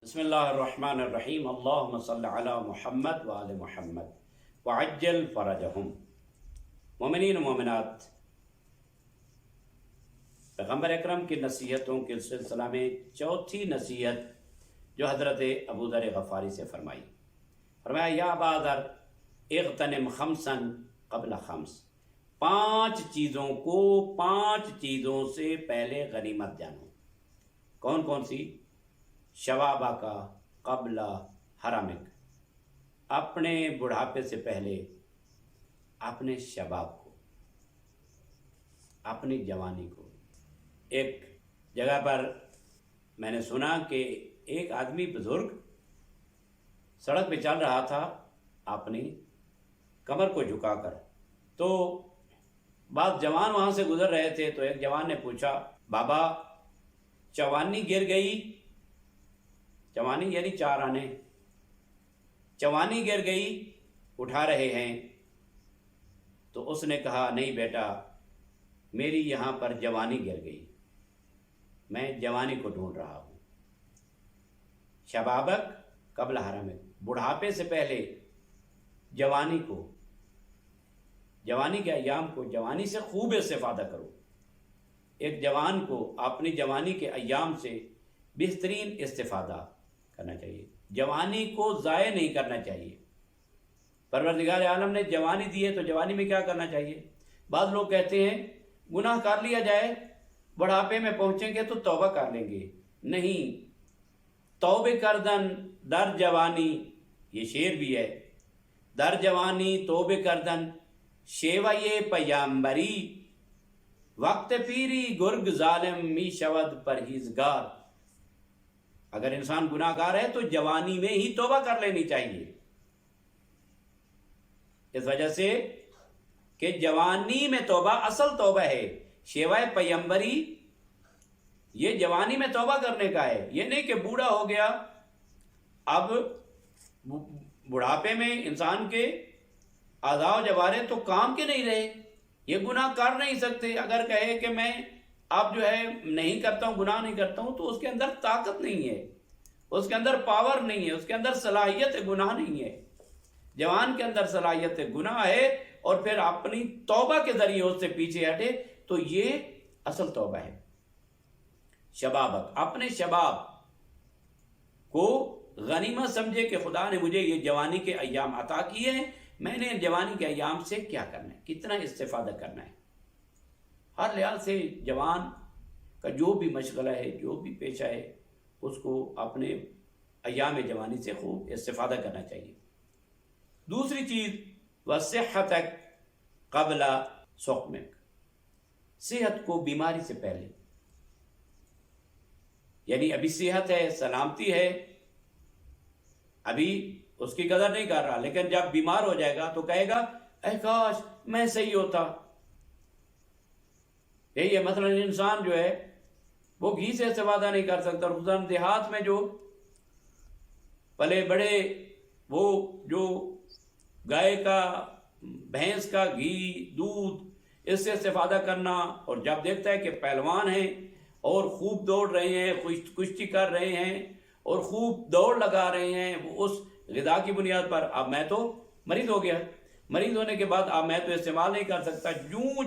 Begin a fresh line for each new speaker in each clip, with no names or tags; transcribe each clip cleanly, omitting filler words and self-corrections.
بسم اللہ الرحمن الرحیم اللہم صلی علی محمد وآل محمد وعجل فرجہم۔ مومنین و مومنات، پیغمبر اکرم کی نصیحتوں کے سلسلہ میں چوتھی نصیحت جو حضرت ابو ذر غفاری سے فرمایا یا ابا ذر اغتنم خمسا قبل خمس، 5 چیزوں کو 5 چیزوں سے پہلے غنیمت جانو۔ کون کون سی؟ شبابہ کا قبل حرمک، اپنے بڑھاپے سے پہلے اپنے شباب کو، اپنی جوانی کو۔ ایک جگہ پر میں نے سنا کہ ایک آدمی بزرگ سڑک پہ چل رہا تھا اپنی کمر کو جھکا کر، تو بعض جوان وہاں سے گزر رہے تھے، تو ایک جوان نے پوچھا بابا چوانی گر گئی؟ چوانی یعنی 4 آنے، چوانی گر گئی اٹھا رہے ہیں؟ تو اس نے کہا نہیں بیٹا، میری یہاں پر جوانی گر گئی، میں جوانی کو ڈھونڈ رہا ہوں۔ شبابک قبل حرمک، بڑھاپے سے پہلے جوانی کو، جوانی کے ایام کو، جوانی سے خوب استفادہ کرو۔ ایک جوان کو اپنی جوانی کے ایام سے بہترین استفادہ کرنا چاہیے، جوانی کو ضائع نہیں کرنا چاہیے۔ پروردگار عالم نے جوانی دی ہے تو جوانی میں کیا کرنا چاہیے؟ بعض لوگ کہتے ہیں گناہ کر لیا جائے، بڑھاپے میں پہنچیں گے تو توبہ کر لیں گے۔ نہیں، توبہ کردن در جوانی، یہ شعر بھی ہے، در جوانی توبہ کردن شیوہ پیامبری، وقت پیری گرگ ظالم می شود پرہیزگار۔ اگر انسان گناہ گار ہے تو جوانی میں ہی توبہ کر لینی چاہیے، اس وجہ سے کہ جوانی میں توبہ اصل توبہ ہے۔ شیوہ پیمبری یہ جوانی میں توبہ کرنے کا ہے، یہ نہیں کہ بوڑھا ہو گیا، اب بڑھاپے میں انسان کے اعضاء و جوارح تو کام کے نہیں رہے، یہ گناہ کر نہیں سکتے۔ اگر کہے کہ میں اب جو ہے نہیں کرتا ہوں، گناہ نہیں کرتا ہوں، تو اس کے اندر طاقت نہیں ہے، اس کے اندر پاور نہیں ہے، اس کے اندر صلاحیت گناہ نہیں ہے۔ جوان کے اندر صلاحیت گناہ ہے، اور پھر اپنی توبہ کے ذریعے اس سے پیچھے ہٹے تو یہ اصل توبہ ہے۔ شبابک، اپنے شباب کو غنیمت سمجھے کہ خدا نے مجھے یہ جوانی کے ایام عطا کیے ہیں، میں نے جوانی کے ایام سے کیا کرنا ہے، کتنا استفادہ کرنا ہے۔ ہر لحاظ سے جوان کا جو بھی مشغلہ ہے، جو بھی پیشہ ہے، اس کو اپنے ایام جوانی سے خوب استفادہ کرنا چاہیے۔ دوسری چیز وصحتک قبل سقمک، صحت کو بیماری سے پہلے، یعنی ابھی صحت ہے، سلامتی ہے، ابھی اس کی قدر نہیں کر رہا، لیکن جب بیمار ہو جائے گا تو کہے گا اے کاش میں صحیح ہوتا۔ یہی ہے، مثلا انسان جو ہے وہ گھی سے استفادہ نہیں کر سکتا، اور دیہات میں جو پلے بڑے وہ جو گائے کا، بھینس کا گھی، دودھ، اس سے استفادہ کرنا، اور جب دیکھتا ہے کہ پہلوان ہیں اور خوب دوڑ رہے ہیں، کشتی کر رہے ہیں اور خوب دوڑ لگا رہے ہیں، وہ اس غذا کی بنیاد پر اب میں تو مریض ہو گیا، مریض ہونے کے بعد اب میں تو استعمال نہیں کر سکتا،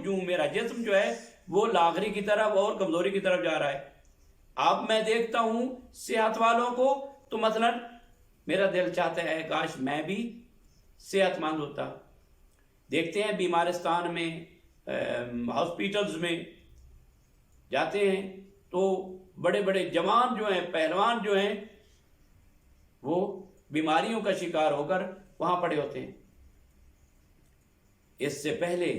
جوں میرا جسم جو ہے وہ لاغری کی طرف اور کمزوری کی طرف جا رہا ہے۔ اب میں دیکھتا ہوں صحت والوں کو، تو مثلا میرا دل چاہتا ہے کاش میں بھی صحت مند ہوتا۔ دیکھتے ہیں بیمارستان میں، ہاسپیٹلز میں جاتے ہیں تو بڑے بڑے جوان جو ہیں، پہلوان جو ہیں، وہ بیماریوں کا شکار ہو کر وہاں پڑے ہوتے ہیں۔ اس سے پہلے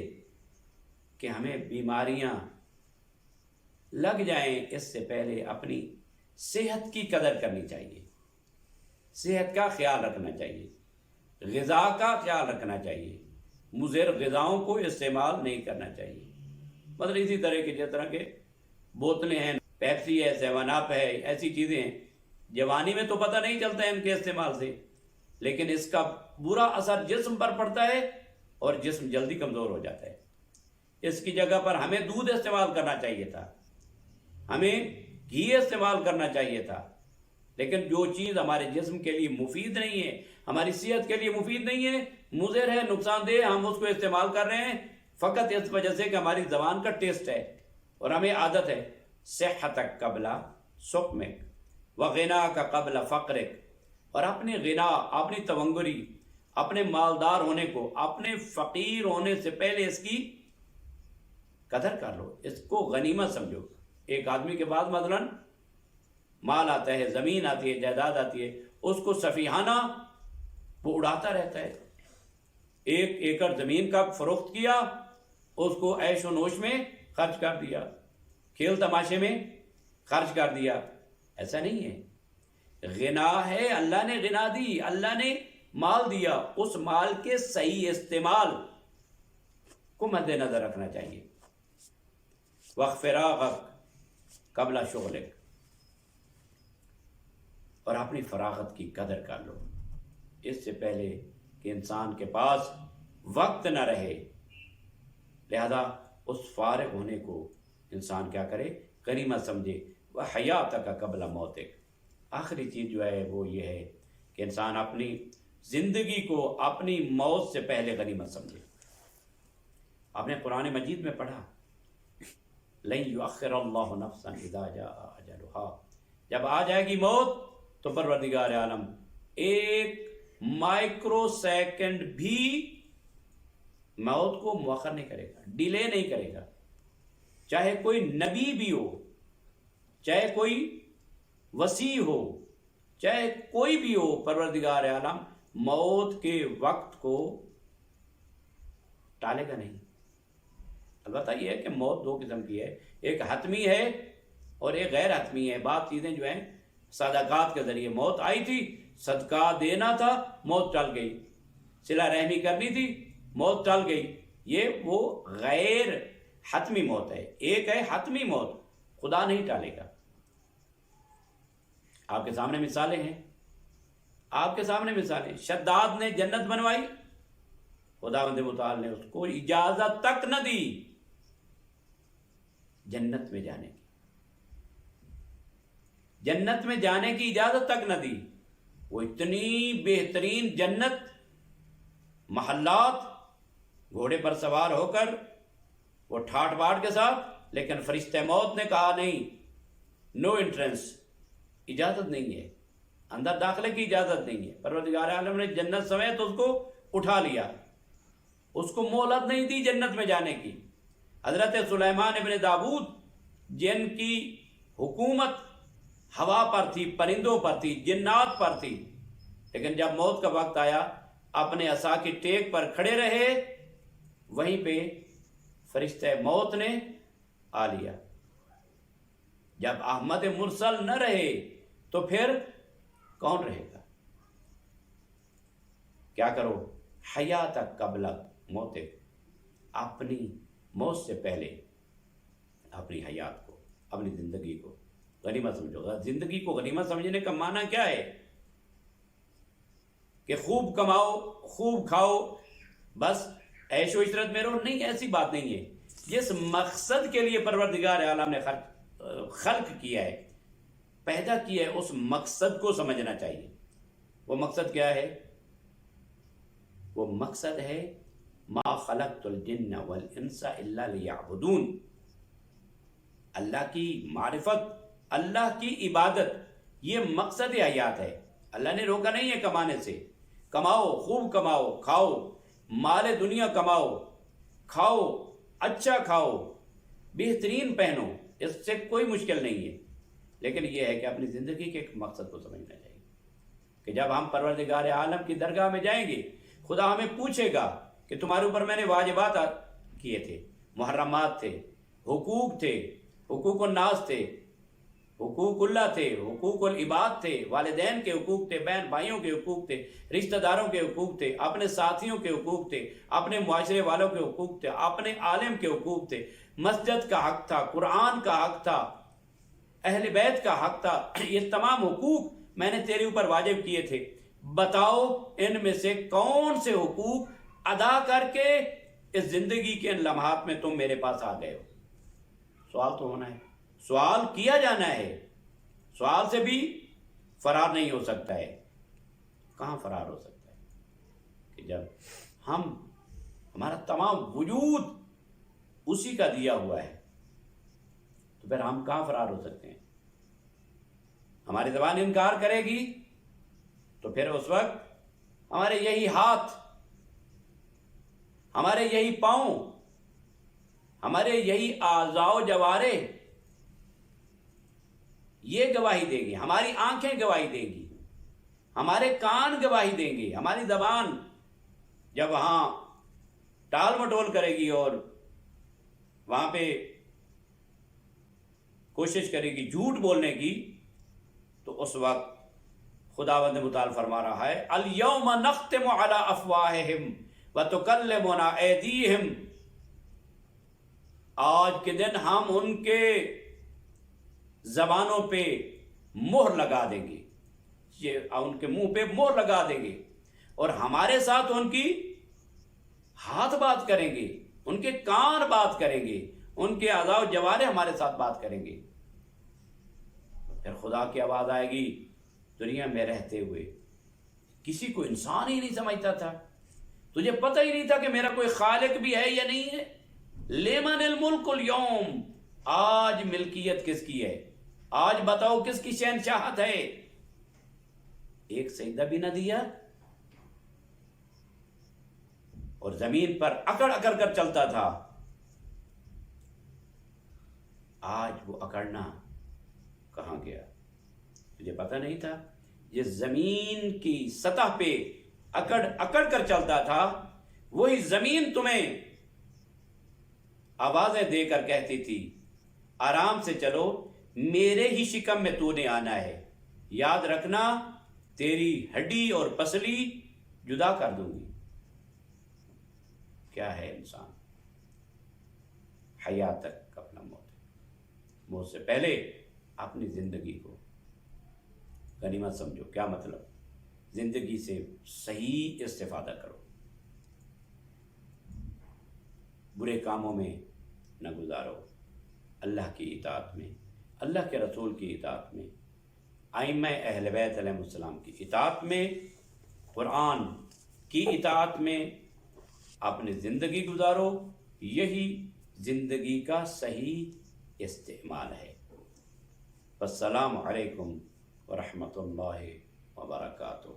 کہ ہمیں بیماریاں لگ جائیں، اس سے پہلے اپنی صحت کی قدر کرنی چاہیے، صحت کا خیال رکھنا چاہیے، غذا کا خیال رکھنا چاہیے، مضر غذاؤں کو استعمال نہیں کرنا چاہیے۔ مطلب اسی طرح کے جس طرح کے بوتلیں ہیں، پیپسی ہے، 7 اپ ہے، ایسی چیزیں ہیں، جوانی میں تو پتہ نہیں چلتا ہے ان کے استعمال سے، لیکن اس کا برا اثر جسم پر پڑتا ہے اور جسم جلدی کمزور ہو جاتا ہے۔ اس کی جگہ پر ہمیں دودھ استعمال کرنا چاہیے تھا، ہمیں گھی استعمال کرنا چاہیے تھا، لیکن جو چیز ہمارے جسم کے لیے مفید نہیں ہے، ہماری صحت کے لیے مفید نہیں ہے، مضر ہے، نقصان دہ، ہم اس کو استعمال کر رہے ہیں فقط اس وجہ سے کہ ہماری زبان کا ٹیسٹ ہے اور ہمیں عادت ہے۔ صحتک قبل سقمک وغناک قبل فقرک، اور اپنی غنا، اپنی تونگری، اپنے مالدار ہونے کو اپنے فقیر ہونے سے پہلے اس کی قدر کر لو، اس کو غنیمت سمجھو۔ ایک آدمی کے پاس مثلاً مال آتا ہے، زمین آتی ہے، جائیداد آتی ہے، اس کو سفیہانہ وہ اڑاتا رہتا ہے۔ 1 ایکڑ زمین کا فروخت کیا، اس کو عیش و نوش میں خرچ کر دیا، کھیل تماشے میں خرچ کر دیا۔ ایسا نہیں ہے، غنا ہے، اللہ نے غنا دی، اللہ نے مال دیا، اس مال کے صحیح استعمال کو مد نظر رکھنا چاہیے۔ وقت فراغک قبل شغلک، اور اپنی فراغت کی قدر کر لو اس سے پہلے کہ انسان کے پاس وقت نہ رہے۔ لہذا اس فارغ ہونے کو انسان کیا کرے؟ غنیمت سمجھے۔ وحیاتک قبل موتک، آخری چیز جو ہے وہ یہ ہے کہ انسان اپنی زندگی کو اپنی موت سے پہلے غنیمت سمجھے۔ آپ نے قرآن مجید میں پڑھا لن یؤخر اللہ نفسا اذا جاء اجلها، جب آ جائے گی موت تو پروردگار عالم 1 مائکرو سیکنڈ بھی موت کو مؤخر نہیں کرے گا، ڈیلے نہیں کرے گا۔ چاہے کوئی نبی بھی ہو، چاہے کوئی وسیع ہو، چاہے کوئی بھی ہو، پروردگار عالم موت کے وقت کو ٹالے گا نہیں۔ البتہ یہ ہے کہ موت 2 قسم کی ہے، ایک حتمی ہے اور ایک غیر حتمی ہے۔ بعض چیزیں جو ہیں صدقات کے ذریعے موت آئی تھی، صدقہ دینا تھا، موت ٹل گئی، صلہ رحمی کرنی تھی، موت ٹل گئی، یہ وہ غیر حتمی موت ہے۔ ایک ہے حتمی موت، خدا نہیں ٹالے گا۔ آپ کے سامنے مثالیں ہیں، آپ کے سامنے مثالیں۔ شداد نے جنت بنوائی، خداوند متعال نے اس کو اجازت تک نہ دی جنت میں جانے کی، جنت میں جانے کی اجازت تک نہ دی۔ وہ اتنی بہترین جنت، محلات، گھوڑے پر سوار ہو کر وہ ٹھاٹ باٹ کے ساتھ، لیکن فرشتہ موت نے کہا نہیں، نو انٹرنس، اجازت نہیں ہے، اندر داخلے کی اجازت نہیں ہے۔ پروردگار عالم نے جنت سمیت اس کو اٹھا لیا، اس کو مہلت نہیں دی جنت میں جانے کی۔ حضرت سلیمان ابن داؤد جن کی حکومت ہوا پر تھی، پرندوں پر تھی، جنات پر تھی، لیکن جب موت کا وقت آیا اپنے عصا کی ٹیک پر کھڑے رہے، وہیں پہ فرشتہ موت نے آ لیا۔ جب احمد مرسل نہ رہے تو پھر کون رہے گا؟ کیا کرو؟ حیات قبل موتک، اپنی موت سے پہلے اپنی حیات کو، اپنی زندگی کو غنیمت سمجھو۔ زندگی کو غنیمت سمجھنے کا معنی کیا ہے؟ کہ خوب کماؤ، خوب کھاؤ، بس عیش و عشرت میں رہو، نہیں، ایسی بات نہیں ہے۔ جس مقصد کے لیے پروردگار عالم نے خلق کیا ہے، پیدا کیا ہے، اس مقصد کو سمجھنا چاہیے۔ وہ مقصد کیا ہے؟ وہ مقصد ہے ما خلقت الجن والانس الا لیعبدون، اللہ کی معرفت، اللہ کی عبادت، یہ مقصد حیات ہے۔ اللہ نے روکا نہیں ہے کمانے سے۔ کماؤ، خوب کماؤ، کھاؤ، مال دنیا کماؤ، کھاؤ، اچھا کھاؤ، بہترین پہنو، اس سے کوئی مشکل نہیں ہے، لیکن یہ ہے کہ اپنی زندگی کے ایک مقصد کو سمجھنا چاہیے کہ جب ہم پروردگار عالم کی درگاہ میں جائیں گے، خدا ہمیں پوچھے گا کہ تمہارے اوپر میں نے واجبات کیے تھے، محرمات تھے، حقوق تھے، حقوق الناس تھے، حقوق اللہ تھے، حقوق العباد تھے، والدین کے حقوق تھے، بہن بھائیوں کے حقوق تھے، رشتہ داروں کے حقوق تھے، اپنے ساتھیوں کے حقوق تھے، اپنے معاشرے والوں کے حقوق تھے، اپنے عالم کے حقوق تھے، مسجد کا حق تھا، قرآن کا حق تھا، اہل بیت کا حق تھا۔ یہ تمام حقوق میں نے تیرے اوپر واجب کیے تھے، بتاؤ ان میں سے کون سے حقوق ادا کر کے اس زندگی کے ان لمحات میں تم میرے پاس آ گئے ہو۔ سوال تو ہونا ہے، سوال کیا جانا ہے، سوال سے بھی فرار نہیں ہو سکتا ہے. کہاں فرار ہو سکتا ہے کہ جب ہمارا تمام وجود اسی کا دیا ہوا ہے، تو پھر ہم کہاں فرار ہو سکتے ہیں؟ ہماری زبان انکار کرے گی تو پھر اس وقت ہمارے یہی ہاتھ، ہمارے یہی پاؤں، ہمارے یہی اعضاء و جوارح یہ گواہی دیں گی، ہماری آنکھیں گواہی دیں گی، ہمارے کان گواہی دیں گے، ہماری زبان جب وہاں ٹال مٹول کرے گی اور وہاں پہ کوشش کرے گی جھوٹ بولنے کی، تو اس وقت خداوند متعال فرما رہا ہے الیوم نختم علی افواہہم وتکلمنا ایدیہم، آج کے دن ہم ان کے زبانوں پہ مہر لگا دیں گے، یہ ان کے منہ پہ مہر لگا دیں گے، اور ہمارے ساتھ ان کی ہاتھ بات کریں گے، ان کے کان بات کریں گے، ان کے اعضاء و جوارح ہمارے ساتھ بات کریں گے. پھر خدا کی آواز آئے گی. دنیا میں رہتے ہوئے کسی کو انسان ہی نہیں سمجھتا تھا، تجھے پتہ ہی نہیں تھا کہ میرا کوئی خالق بھی ہے یا نہیں ہے. لمن الملک اليوم، آج ملکیت کس کی ہے؟ آج بتاؤ کس کی شہنشاہت ہے؟ ایک سجدہ بھی نہ دیا اور زمین پر اکڑ اکڑ کر چلتا تھا. آج وہ اکڑنا کہاں گیا؟ تجھے پتہ نہیں تھا؟ یہ زمین کی سطح پہ اکڑ اکڑ کر چلتا تھا، وہی زمین تمہیں آوازیں دے کر کہتی تھی آرام سے چلو، میرے ہی شکم میں تو نے آنا ہے، یاد رکھنا تیری ہڈی اور پسلی جدا کر دوں گی. کیا ہے انسان؟ حیات تک اپنا موت سے پہلے اپنی زندگی کو غنیمت سمجھو. کیا مطلب؟ زندگی سے صحیح استفادہ کرو، برے کاموں میں نہ گزارو، اللہ کی اطاعت میں، اللہ کے رسول کی اطاعت میں، ائمہ اہل بیت علیہ السلام کی اطاعت میں، قرآن کی اطاعت میں اپنی زندگی گزارو. یہی زندگی کا صحیح استعمال ہے. السلام علیکم ورحمۃ اللہ وبرکاتہ.